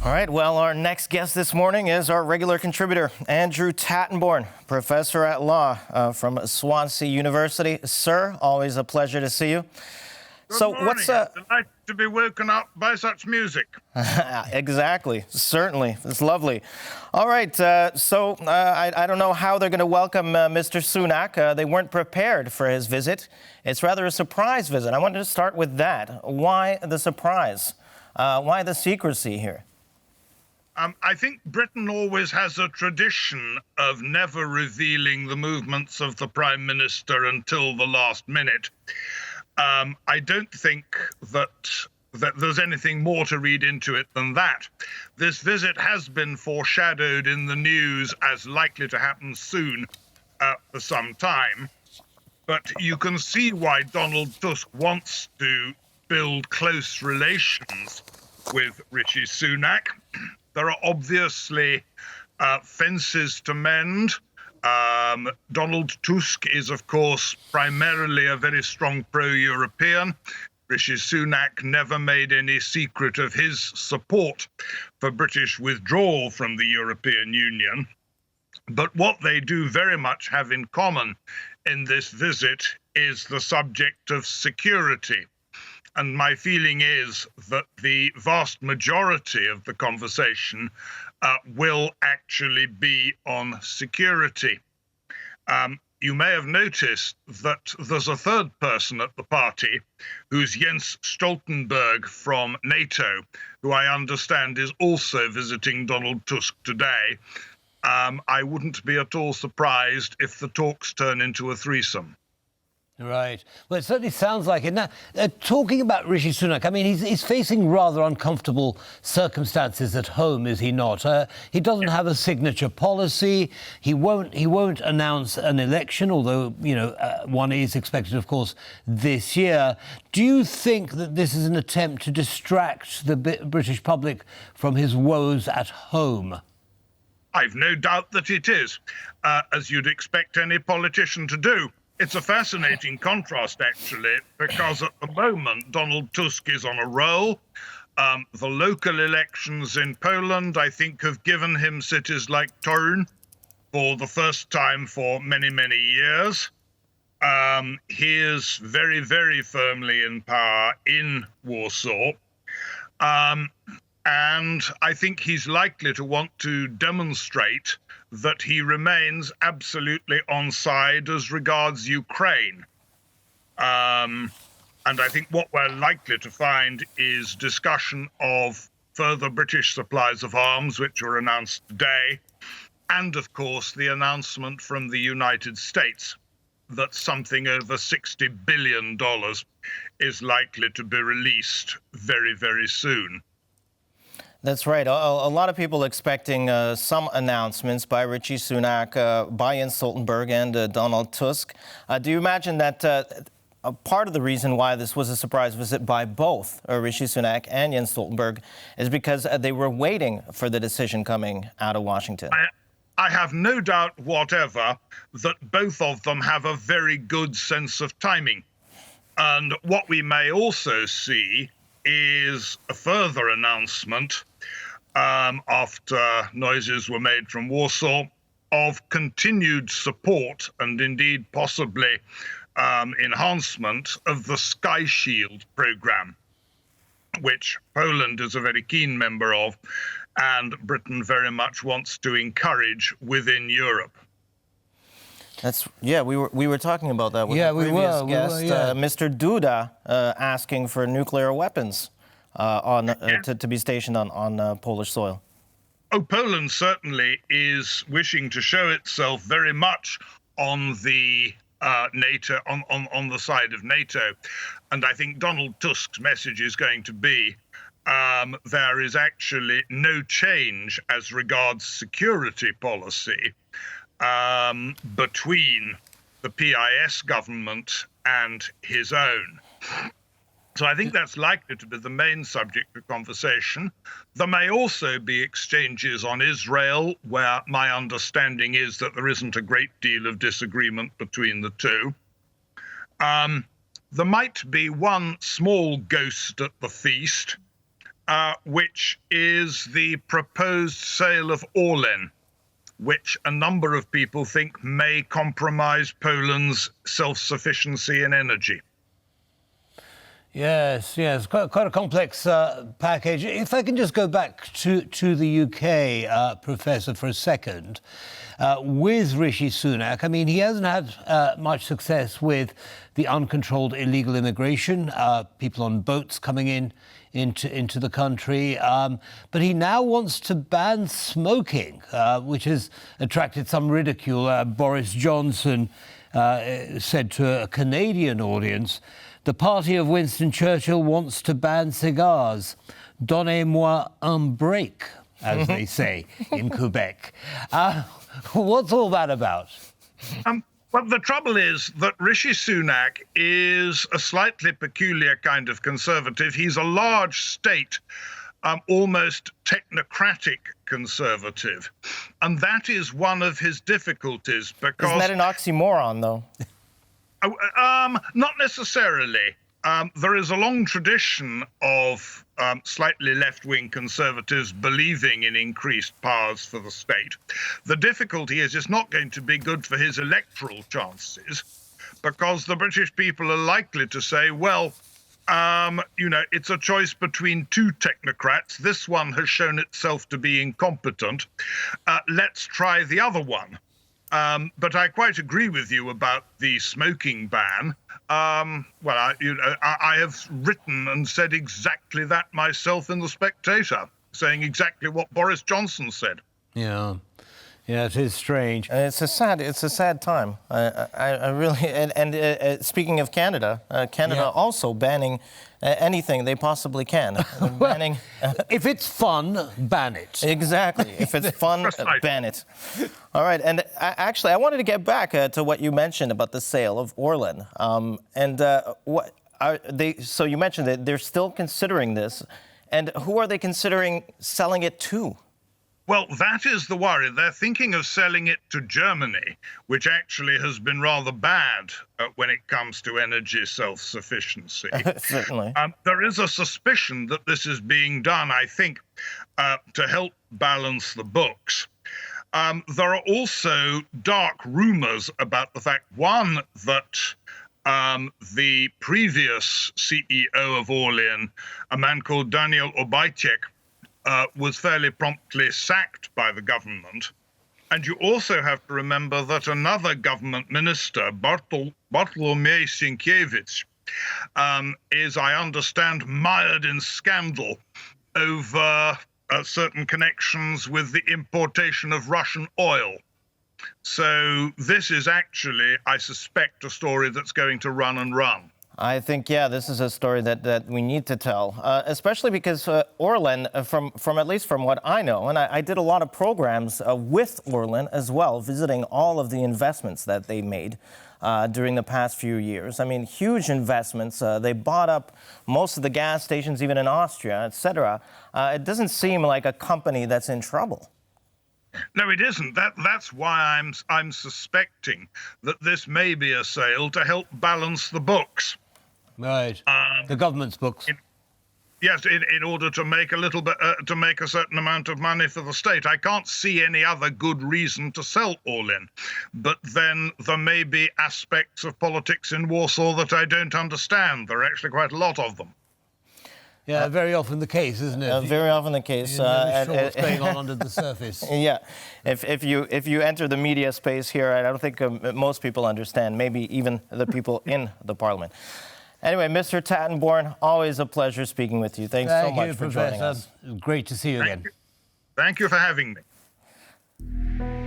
All right, well, our next guest this morning is our regular contributor, Andrew Tettenborn, professor at law from Swansea University. Sir, always a pleasure to see you. Good morning. I'm delighted to be woken up by such music. Exactly, certainly. It's lovely. All right, I don't know how they're going to welcome Mr. Sunak. They weren't prepared for his visit. It's rather a surprise visit. I wanted to start with that. Why the surprise? Why the secrecy here? I think Britain always has a tradition of never revealing the movements of the Prime Minister until the last minute. I don't think that there's anything more to read into it than that. This visit has been foreshadowed in the news as likely to happen soon for some time. But you can see why Donald Tusk wants to build close relations with Rishi Sunak. There are obviously fences to mend. Donald Tusk is, of course, primarily a very strong pro-European. Rishi Sunak never made any secret of his support for British withdrawal from the European Union. But what they do very much have in common in this visit is the subject of security. And my feeling is that the vast majority of the conversation will actually be on security. You may have noticed that there's a third person at the party, who's Jens Stoltenberg from NATO, who I understand is also visiting Donald Tusk today. I wouldn't be at all surprised if the talks turn into a threesome. Right. Well, it certainly sounds like it. Now, talking about Rishi Sunak, I mean, he's facing rather uncomfortable circumstances at home, is he not? He doesn't have a signature policy. He won't announce an election, although, you know, one is expected, of course, this year. Do you think that this is an attempt to distract the British public from his woes at home? I've no doubt that it is, as you'd expect any politician to do. It's a fascinating contrast, actually, because at the moment, Donald Tusk is on a roll. The local elections in Poland, I think, have given him cities like Torun for the first time for many, many years. He is very, very firmly in power in Warsaw. And I think he's likely to want to demonstrate that he remains absolutely on side as regards Ukraine. And I think what we're likely to find is discussion of further British supplies of arms, which were announced today, and of course the announcement from the United States that something over $60 billion is likely to be released very, very soon. That's right. A lot of people expecting some announcements by Rishi Sunak, by Jens Stoltenberg and Donald Tusk. Do you imagine that a part of the reason why this was a surprise visit by both Rishi Sunak and Jens Stoltenberg is because they were waiting for the decision coming out of Washington? I have no doubt whatever that both of them have a very good sense of timing. And what we may also see is a further announcement after noises were made from Warsaw of continued support and indeed possibly enhancement of the Sky Shield program, which Poland is a very keen member of and Britain very much wants to encourage within Europe. We were talking about that with the previous guest, Mr. Duda, asking for nuclear weapons to be stationed on Polish soil. Oh, Poland certainly is wishing to show itself very much on the NATO, on the side of NATO, and I think Donald Tusk's message is going to be there is actually no change as regards security policy between the PIS government and his own. So I think that's likely to be the main subject of conversation. There may also be exchanges on Israel, where my understanding is that there isn't a great deal of disagreement between the two. There might be one small ghost at the feast, which is the proposed sale of Orlen, which a number of people think may compromise Poland's self-sufficiency in energy. Yes, quite a complex package. If I can just go back to the UK, Professor, for a second, with Rishi Sunak. I mean, he hasn't had much success with the uncontrolled illegal immigration, people on boats coming into the country. But he now wants to ban smoking, which has attracted some ridicule. Boris Johnson said to a Canadian audience, "The party of Winston Churchill wants to ban cigars. Donnez-moi un break," as they say in Quebec. What's all that about? Well, the trouble is that Rishi Sunak is a slightly peculiar kind of conservative. He's a large state, almost technocratic conservative. And that is one of his difficulties because... Isn't that an oxymoron, though? Not necessarily. There is a long tradition of slightly left-wing conservatives believing in increased powers for the state. The difficulty is it's not going to be good for his electoral chances because the British people are likely to say, well, it's a choice between two technocrats. This one has shown itself to be incompetent. Let's try the other one. But I quite agree with you about the smoking ban. I have written and said exactly that myself in The Spectator, saying exactly what Boris Johnson said. Yeah, it is strange. It's a sad time. I really and speaking of Canada, Canada also banning anything they possibly can. Banning. If it's fun, ban it. Exactly. If it's fun, ban it. All right. And actually, I wanted to get back to what you mentioned about the sale of Orlen. What are they? So you mentioned that they're still considering this, and who are they considering selling it to? Well, that is the worry. They're thinking of selling it to Germany, which actually has been rather bad when it comes to energy self-sufficiency. Certainly. There is a suspicion that this is being done, I think, to help balance the books. There are also dark rumors about the fact, one, that the previous CEO of Orlen, a man called Daniel Obajtek, was fairly promptly sacked by the government. And you also have to remember that another government minister, Bartłomiej Sienkiewicz, is, I understand, mired in scandal over certain connections with the importation of Russian oil. So this is actually, I suspect, a story that's going to run and run. I think, this is a story that we need to tell, especially because Orlen, from at least from what I know, and I did a lot of programs with Orlen as well, visiting all of the investments that they made during the past few years. I mean, huge investments. They bought up most of the gas stations, even in Austria, etc. It doesn't seem like a company that's in trouble. No, it isn't. That's why I'm suspecting that this may be a sale to help balance the books. Right. The government's books. Yes, in order to make a little bit, to make a certain amount of money for the state. I can't see any other good reason to sell Orlen. But then there may be aspects of politics in Warsaw that I don't understand. There are actually quite a lot of them. Yeah, very often the case, isn't it? Very often the case. You're never sure what's going on under the surface. Yeah, if you enter the media space here, I don't think most people understand. Maybe even the people in the parliament. Anyway, Mr. Tettenborn, always a pleasure speaking with you. Thanks so much for joining us. Great to see you again. Thank you for having me.